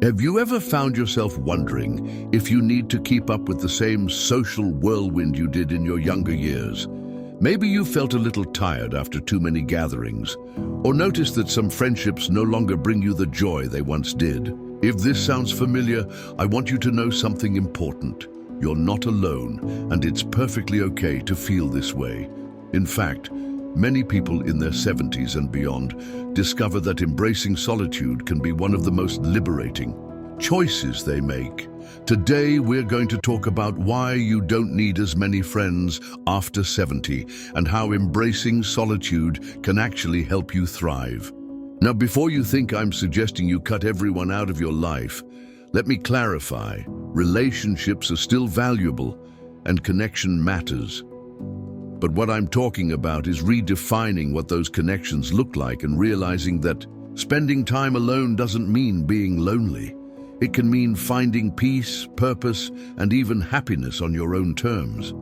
Have you ever found yourself wondering if you need to keep up with the same social whirlwind you did in your younger years? Maybe you felt a little tired after too many gatherings, or noticed that some friendships no longer bring you the joy they once did. If this sounds familiar, I want you to know something important. You're not alone, and it's perfectly okay to feel this way. In fact, many people in their 70s and beyond discover that embracing solitude can be one of the most liberating choices they make. Today, we're going to talk about why you don't need as many friends after 70 and how embracing solitude can actually help you thrive. Now, before you think I'm suggesting you cut everyone out of your life, let me clarify. Relationships are still valuable and connection matters. But what I'm talking about is redefining what those connections look like and realizing that spending time alone doesn't mean being lonely. It can mean finding peace, purpose, and even happiness on your own terms.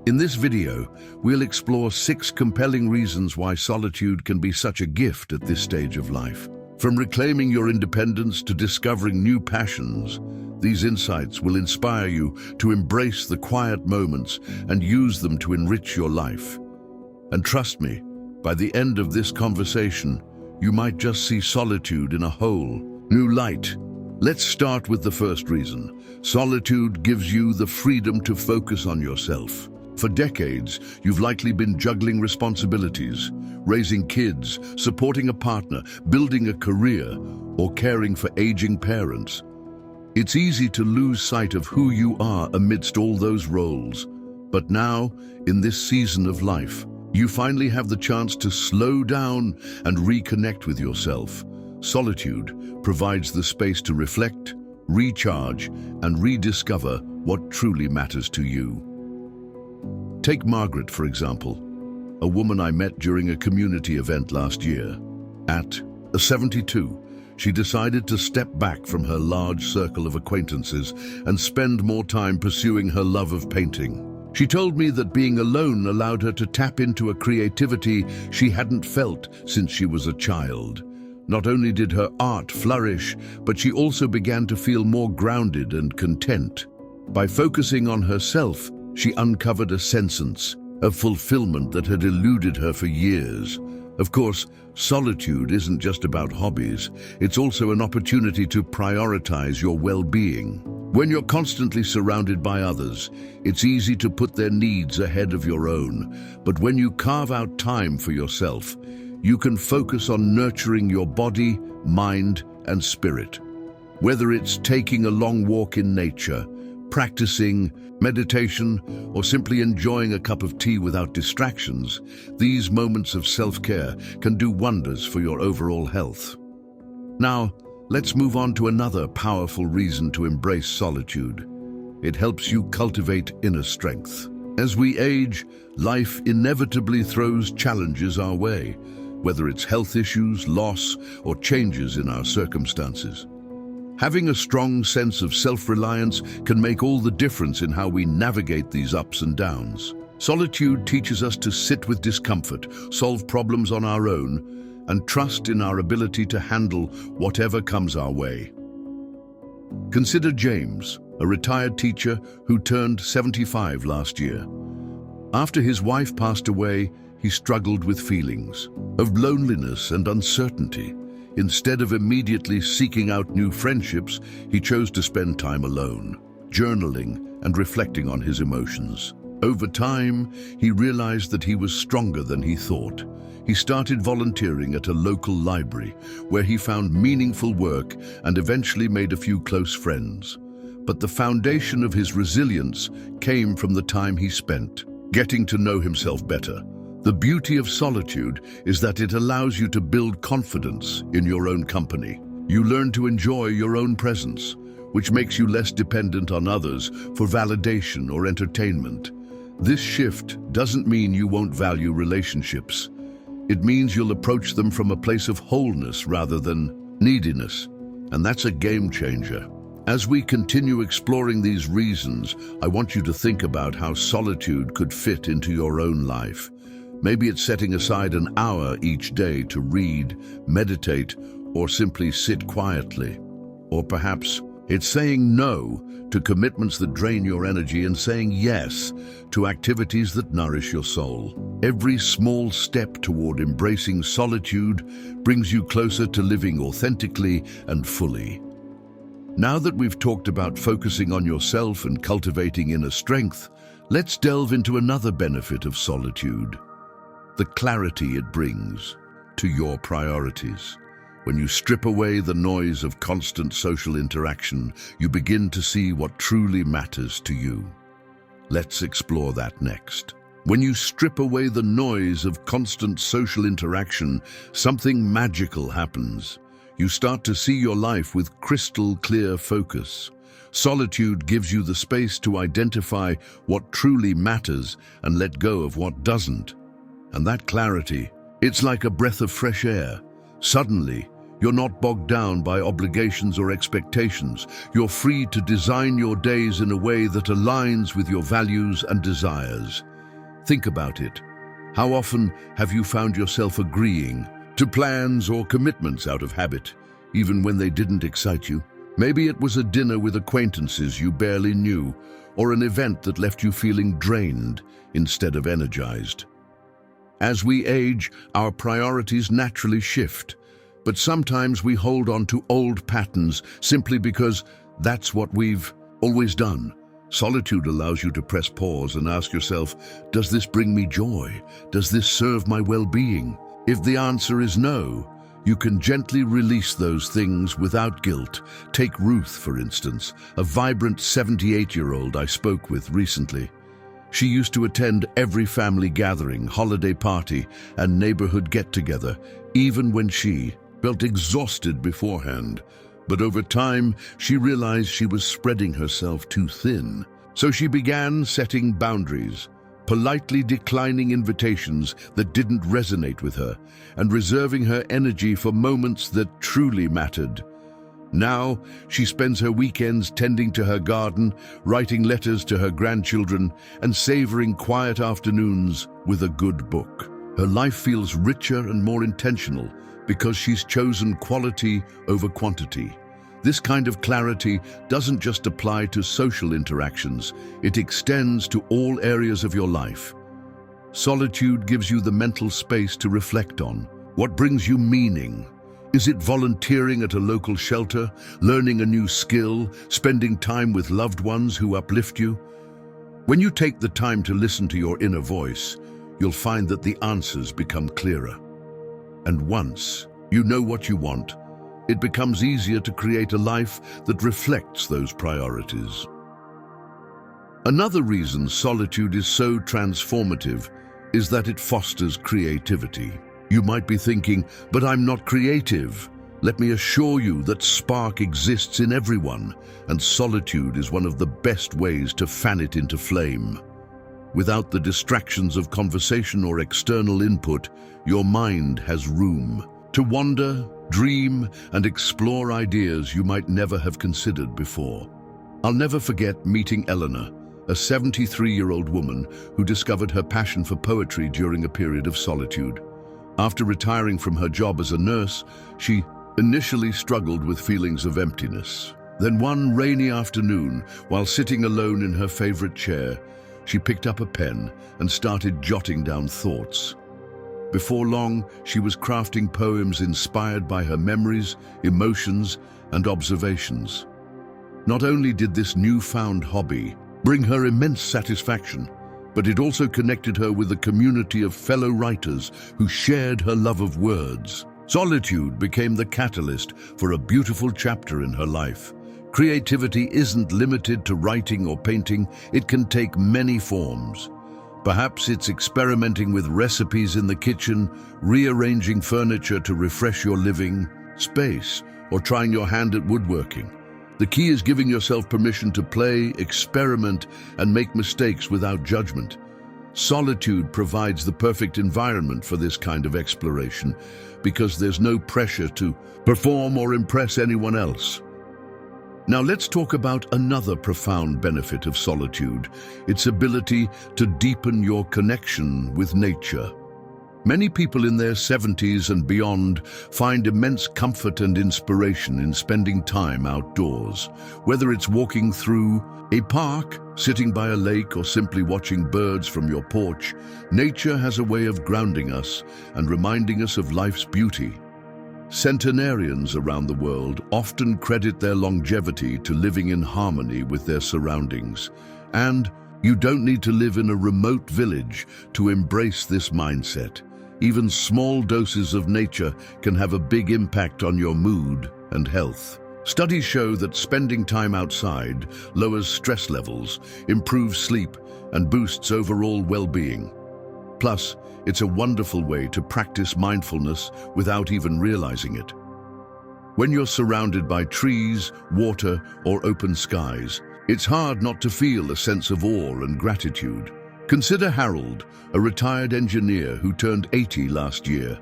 In this video, we'll explore 6 compelling reasons why solitude can be such a gift at this stage of life. From reclaiming your independence to discovering new passions, these insights will inspire you to embrace the quiet moments and use them to enrich your life. And trust me, by the end of this conversation, you might just see solitude in a whole new light. Let's start with the first reason. Solitude gives you the freedom to focus on yourself. For decades, you've likely been juggling responsibilities, raising kids, supporting a partner, building a career, or caring for aging parents. It's easy to lose sight of who you are amidst all those roles. But now, in this season of life, you finally have the chance to slow down and reconnect with yourself. Solitude provides the space to reflect, recharge, and rediscover what truly matters to you. Take Margaret, for example, a woman I met during a community event last year. At 72, she decided to step back from her large circle of acquaintances and spend more time pursuing her love of painting. She told me that being alone allowed her to tap into a creativity she hadn't felt since she was a child. Not only did her art flourish, but she also began to feel more grounded and content. By focusing on herself, she uncovered a sense of fulfillment that had eluded her for years. Of course, solitude isn't just about hobbies. It's also an opportunity to prioritize your well-being. When you're constantly surrounded by others, it's easy to put their needs ahead of your own. But when you carve out time for yourself, you can focus on nurturing your body, mind, and spirit. Whether it's taking a long walk in nature, practicing meditation, or simply enjoying a cup of tea without distractions, these moments of self-care can do wonders for your overall health. Now, let's move on to another powerful reason to embrace solitude. It helps you cultivate inner strength. As we age, life inevitably throws challenges our way, whether it's health issues, loss, or changes in our circumstances. Having a strong sense of self-reliance can make all the difference in how we navigate these ups and downs. Solitude teaches us to sit with discomfort, solve problems on our own, and trust in our ability to handle whatever comes our way. Consider James, a retired teacher who turned 75 last year. After his wife passed away, he struggled with feelings of loneliness and uncertainty. Instead of immediately seeking out new friendships, he chose to spend time alone, journaling and reflecting on his emotions. Over time, he realized that he was stronger than he thought. He started volunteering at a local library, where he found meaningful work and eventually made a few close friends. But the foundation of his resilience came from the time he spent getting to know himself better. The beauty of solitude is that it allows you to build confidence in your own company. You learn to enjoy your own presence, which makes you less dependent on others for validation or entertainment. This shift doesn't mean you won't value relationships. It means you'll approach them from a place of wholeness rather than neediness, and that's a game changer. As we continue exploring these reasons, I want you to think about how solitude could fit into your own life. Maybe it's setting aside an hour each day to read, meditate, or simply sit quietly. Or perhaps it's saying no to commitments that drain your energy and saying yes to activities that nourish your soul. Every small step toward embracing solitude brings you closer to living authentically and fully. Now that we've talked about focusing on yourself and cultivating inner strength, let's delve into another benefit of solitude: the clarity it brings to your priorities. When you strip away the noise of constant social interaction, you begin to see what truly matters to you. Let's explore that next. When you strip away the noise of constant social interaction, something magical happens. You start to see your life with crystal clear focus. Solitude gives you the space to identify what truly matters and let go of what doesn't. And that clarity, it's like a breath of fresh air. Suddenly, you're not bogged down by obligations or expectations. You're free to design your days in a way that aligns with your values and desires. Think about it. How often have you found yourself agreeing to plans or commitments out of habit, even when they didn't excite you? Maybe it was a dinner with acquaintances you barely knew, or an event that left you feeling drained instead of energized. As we age, our priorities naturally shift. But sometimes we hold on to old patterns simply because that's what we've always done. Solitude allows you to press pause and ask yourself, does this bring me joy? Does this serve my well-being? If the answer is no, you can gently release those things without guilt. Take Ruth, for instance, a vibrant 78-year-old I spoke with recently. She used to attend every family gathering, holiday party, and neighborhood get-together, even when she felt exhausted beforehand. But over time, she realized she was spreading herself too thin. So she began setting boundaries, politely declining invitations that didn't resonate with her, and reserving her energy for moments that truly mattered. Now, she spends her weekends tending to her garden, writing letters to her grandchildren, and savoring quiet afternoons with a good book. Her life feels richer and more intentional, because she's chosen quality over quantity. This kind of clarity doesn't just apply to social interactions, it extends to all areas of your life. Solitude gives you the mental space to reflect on. What brings you meaning? Is it volunteering at a local shelter, learning a new skill, spending time with loved ones who uplift you? When you take the time to listen to your inner voice, you'll find that the answers become clearer. And once you know what you want, it becomes easier to create a life that reflects those priorities. Another reason solitude is so transformative is that it fosters creativity. You might be thinking, but I'm not creative. Let me assure you that spark exists in everyone, and solitude is one of the best ways to fan it into flame. Without the distractions of conversation or external input, your mind has room to wander, dream, and explore ideas you might never have considered before. I'll never forget meeting Eleanor, a 73-year-old woman who discovered her passion for poetry during a period of solitude. After retiring from her job as a nurse, she initially struggled with feelings of emptiness. Then one rainy afternoon, while sitting alone in her favorite chair, she picked up a pen and started jotting down thoughts. Before long, she was crafting poems inspired by her memories, emotions, and observations. Not only did this newfound hobby bring her immense satisfaction, but it also connected her with a community of fellow writers who shared her love of words. Solitude became the catalyst for a beautiful chapter in her life. Creativity isn't limited to writing or painting, it can take many forms. Perhaps it's experimenting with recipes in the kitchen, rearranging furniture to refresh your living space, or trying your hand at woodworking. The key is giving yourself permission to play, experiment, and make mistakes without judgment. Solitude provides the perfect environment for this kind of exploration because there's no pressure to perform or impress anyone else. Now let's talk about another profound benefit of solitude, its ability to deepen your connection with nature. Many people in their 70s and beyond find immense comfort and inspiration in spending time outdoors. Whether it's walking through a park, sitting by a lake, or simply watching birds from your porch, nature has a way of grounding us and reminding us of life's beauty. Centenarians around the world often credit their longevity to living in harmony with their surroundings. And you don't need to live in a remote village to embrace this mindset. Even small doses of nature can have a big impact on your mood and health. Studies show that spending time outside lowers stress levels, improves sleep, and boosts overall well-being. Plus, it's a wonderful way to practice mindfulness without even realizing it. When you're surrounded by trees, water, or open skies, it's hard not to feel a sense of awe and gratitude. Consider Harold, a retired engineer who turned 80 last year.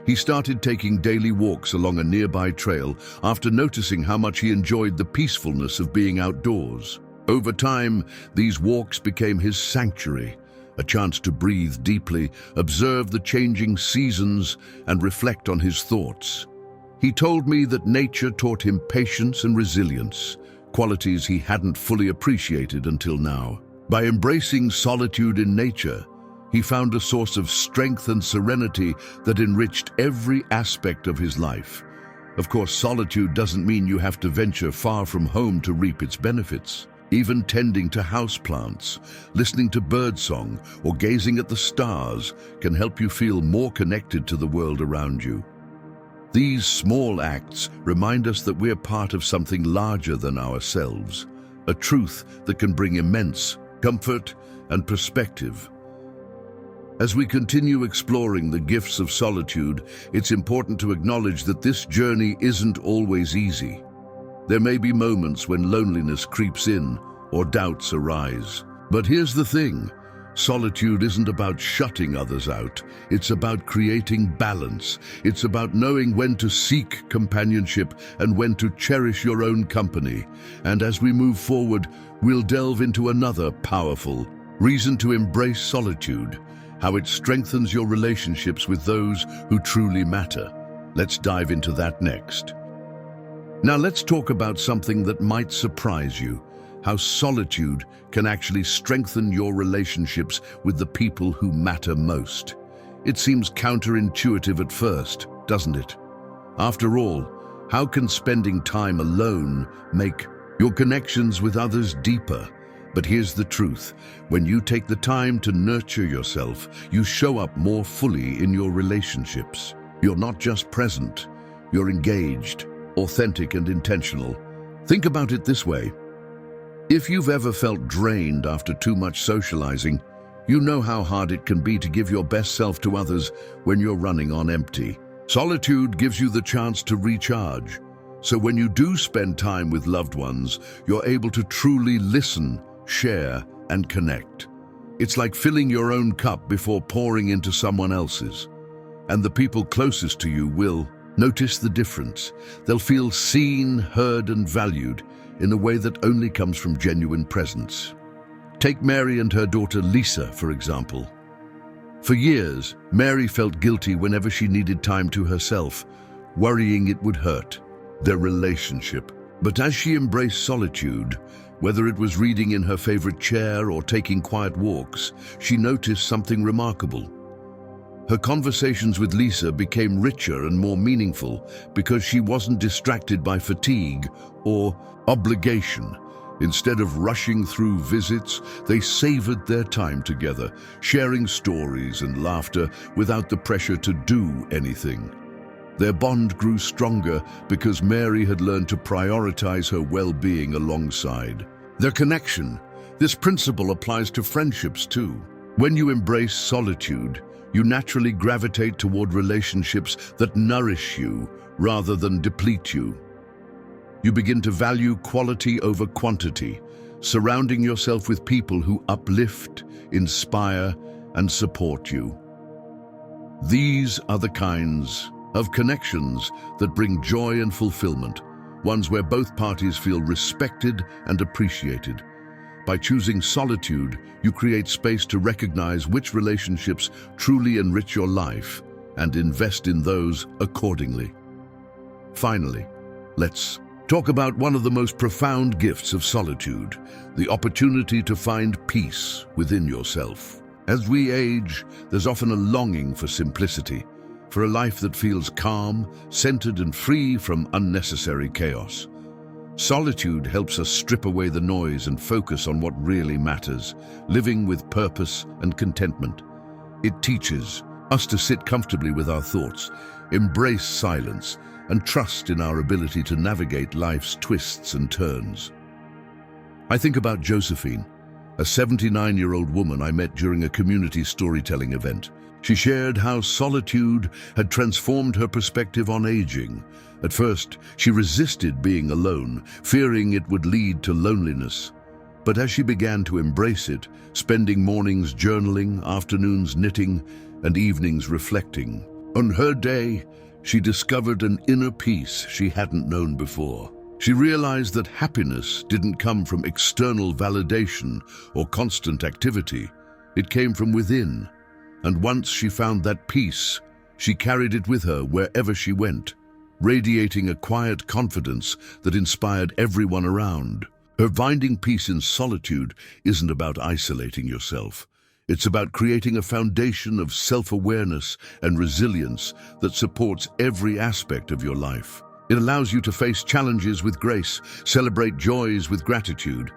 He started taking daily walks along a nearby trail after noticing how much he enjoyed the peacefulness of being outdoors. Over time, these walks became his sanctuary, a chance to breathe deeply, observe the changing seasons, and reflect on his thoughts. He told me that nature taught him patience and resilience, qualities he hadn't fully appreciated until now. By embracing solitude in nature, he found a source of strength and serenity that enriched every aspect of his life. Of course, solitude doesn't mean you have to venture far from home to reap its benefits. Even tending to houseplants, listening to birdsong, or gazing at the stars can help you feel more connected to the world around you. These small acts remind us that we're part of something larger than ourselves, a truth that can bring immense comfort and perspective. As we continue exploring the gifts of solitude, it's important to acknowledge that this journey isn't always easy. There may be moments when loneliness creeps in or doubts arise. But here's the thing, solitude isn't about shutting others out. It's about creating balance. It's about knowing when to seek companionship and when to cherish your own company. And as we move forward, we'll delve into another powerful reason to embrace solitude, how it strengthens your relationships with those who truly matter. Let's dive into that next. Now let's talk about something that might surprise you, how solitude can actually strengthen your relationships with the people who matter most. It seems counterintuitive at first, doesn't it? After all, how can spending time alone make your connections with others deeper? But here's the truth. When you take the time to nurture yourself, you show up more fully in your relationships. You're not just present, you're engaged, authentic and intentional. Think about it this way. If you've ever felt drained after too much socializing, you know how hard it can be to give your best self to others when you're running on empty. Solitude gives you the chance to recharge. So when you do spend time with loved ones, you're able to truly listen, share, and connect. It's like filling your own cup before pouring into someone else's. And the people closest to you will notice the difference. They'll feel seen, heard, and valued in a way that only comes from genuine presence. Take Mary and her daughter Lisa, for example. For years, Mary felt guilty whenever she needed time to herself, worrying it would hurt their relationship. But as she embraced solitude, whether it was reading in her favorite chair or taking quiet walks, she noticed something remarkable. Her conversations with Lisa became richer and more meaningful because she wasn't distracted by fatigue or obligation. Instead of rushing through visits, they savored their time together, sharing stories and laughter without the pressure to do anything. Their bond grew stronger because Mary had learned to prioritize her well-being alongside their connection. This principle applies to friendships too. When you embrace solitude, you naturally gravitate toward relationships that nourish you rather than deplete you. You begin to value quality over quantity, surrounding yourself with people who uplift, inspire, and support you. These are the kinds of connections that bring joy and fulfillment, ones where both parties feel respected and appreciated. By choosing solitude, you create space to recognize which relationships truly enrich your life and invest in those accordingly. Finally, let's talk about one of the most profound gifts of solitude, the opportunity to find peace within yourself. As we age, there's often a longing for simplicity, for a life that feels calm, centered, and free from unnecessary chaos. Solitude helps us strip away the noise and focus on what really matters, living with purpose and contentment. It teaches us to sit comfortably with our thoughts, embrace silence, and trust in our ability to navigate life's twists and turns. I think about Josephine, a 79-year-old woman I met during a community storytelling event. She shared how solitude had transformed her perspective on aging. At first, she resisted being alone, fearing it would lead to loneliness. But as she began to embrace it, spending mornings journaling, afternoons knitting, and evenings reflecting, on her day, she discovered an inner peace she hadn't known before. She realized that happiness didn't come from external validation or constant activity. It came from within. And once she found that peace, she carried it with her wherever she went, radiating a quiet confidence that inspired everyone around. Her finding peace in solitude isn't about isolating yourself. It's about creating a foundation of self-awareness and resilience that supports every aspect of your life. It allows you to face challenges with grace, celebrate joys with gratitude,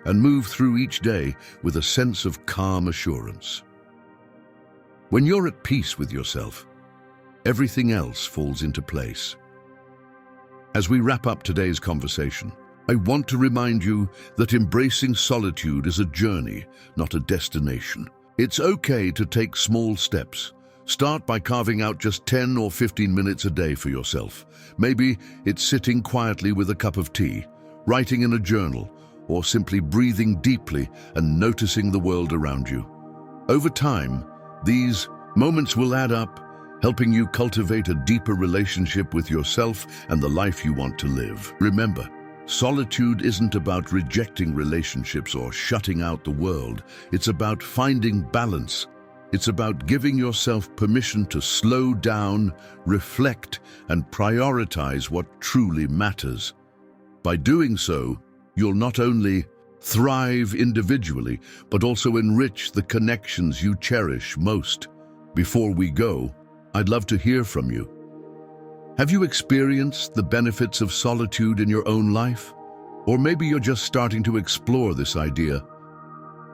and move through each day with a sense of calm assurance. When you're at peace with yourself, everything else falls into place. As we wrap up today's conversation, I want to remind you that embracing solitude is a journey, not a destination. It's okay to take small steps. Start by carving out just 10 or 15 minutes a day for yourself. Maybe it's sitting quietly with a cup of tea, writing in a journal, or simply breathing deeply and noticing the world around you. Over time, these moments will add up, helping you cultivate a deeper relationship with yourself and the life you want to live. Remember, solitude isn't about rejecting relationships or shutting out the world. It's about finding balance. It's about giving yourself permission to slow down, reflect, and prioritize what truly matters. By doing so, you'll not only thrive individually, but also enrich the connections you cherish most. Before we go, I'd love to hear from you. Have you experienced the benefits of solitude in your own life? Or maybe you're just starting to explore this idea.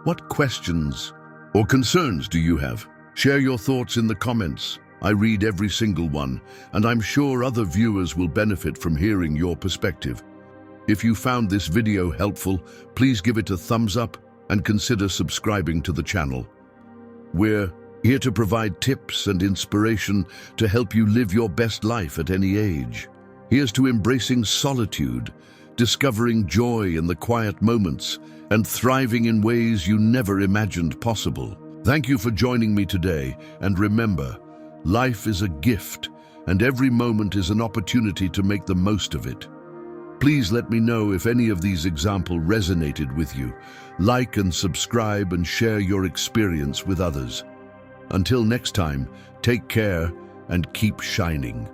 What questions or concerns do you have? Share your thoughts in the comments. I read every single one, and I'm sure other viewers will benefit from hearing your perspective. If you found this video helpful, please give it a thumbs up and consider subscribing to the channel. We're here to provide tips and inspiration to help you live your best life at any age. Here's to embracing solitude, discovering joy in the quiet moments, and thriving in ways you never imagined possible. Thank you for joining me today, and remember, life is a gift, and every moment is an opportunity to make the most of it. Please let me know if any of these examples resonated with you. Like and subscribe and share your experience with others. Until next time, take care and keep shining.